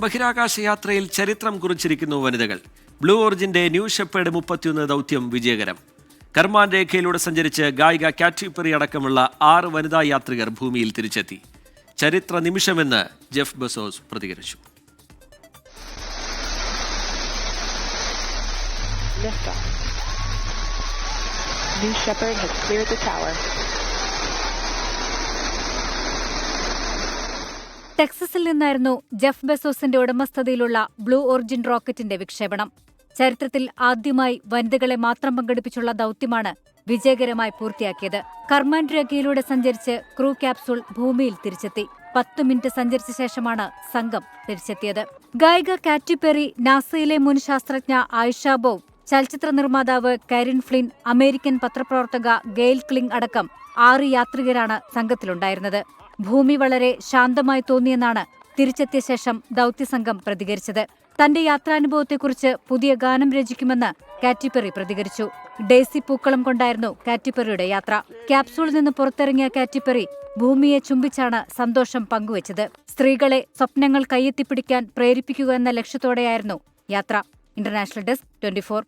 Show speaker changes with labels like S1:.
S1: ബഹിരാകാശ യാത്രയിൽ ചരിത്രം കുറിച്ചിരിക്കുന്നു വനിതകൾ. ബ്ലൂ ഓറിജിന്റെ ന്യൂ ഷെപ്പേർഡ് 31 ദൗത്യം വിജയകരം. കർമാൻ രേഖയിലൂടെ സഞ്ചരിച്ച് ഗായിക കാറ്റി പെറി അടക്കമുള്ള 6 വനിതാ യാത്രികർ ഭൂമിയിൽ തിരിച്ചെത്തി. ചരിത്ര നിമിഷമെന്ന് ജെഫ് ബെസോസ് പ്രതികരിച്ചു.
S2: New Shepard has cleared the tower.
S3: ടെക്സസിൽ നിന്നായിരുന്നു ജെഫ് ബെസോസിന്റെ ഉടമസ്ഥതയിലുള്ള ബ്ലൂ ഓറിജിൻ റോക്കറ്റിന്റെ വിക്ഷേപണം. ചരിത്രത്തിൽ ആദ്യമായി വനിതകളെ മാത്രം പങ്കെടുപ്പിച്ചുള്ള ദൗത്യമാണ് വിജയകരമായി പൂർത്തിയാക്കിയത്. കർമാൻ രേഖയിലൂടെ സഞ്ചരിച്ച് ക്രൂ ക്യാപ്സൂൾ ഭൂമിയിൽ തിരിച്ചെത്തി. 10 മിനിറ്റ് സഞ്ചരിച്ച ശേഷമാണ് സംഘം തിരിച്ചെത്തിയത്. ഗായിക കാറ്റി പെറി, നാസയിലെ മുൻ ശാസ്ത്രജ്ഞ ആയിഷ ബോവ്, ചലച്ചിത്ര നിർമ്മാതാവ് കാരിൻ ഫ്ലിൻ, അമേരിക്കൻ പത്രപ്രവർത്തക ഗെയിൽ ക്ലിംഗ് അടക്കം 6 യാത്രികരാണ് സംഘത്തിലുണ്ടായിരുന്നത്. ഭൂമി വളരെ ശാന്തമായി തോന്നിയെന്നാണ് തിരിച്ചെത്തിയ ശേഷം ദൗത്യസംഘം പ്രതികരിച്ചത്. തന്റെ യാത്രാനുഭവത്തെക്കുറിച്ച് പുതിയ ഗാനം രചിക്കുമെന്ന് കാറ്റി പെറി പ്രതികരിച്ചു. ഡേസി പൂക്കളം കൊണ്ടായിരുന്നു കാറ്റി പെറിയുടെ യാത്ര. ക്യാപ്സൂളിൽ നിന്ന് പുറത്തിറങ്ങിയ കാറ്റി പെറി ഭൂമിയെ ചുംബിച്ചാണ് സന്തോഷം പങ്കുവച്ചത്. സ്ത്രീകളെ സ്വപ്നങ്ങൾ കയ്യെത്തിപ്പിടിക്കാൻ പ്രേരിപ്പിക്കുക എന്ന ലക്ഷ്യത്തോടെയായിരുന്നു യാത്ര. International desk 24.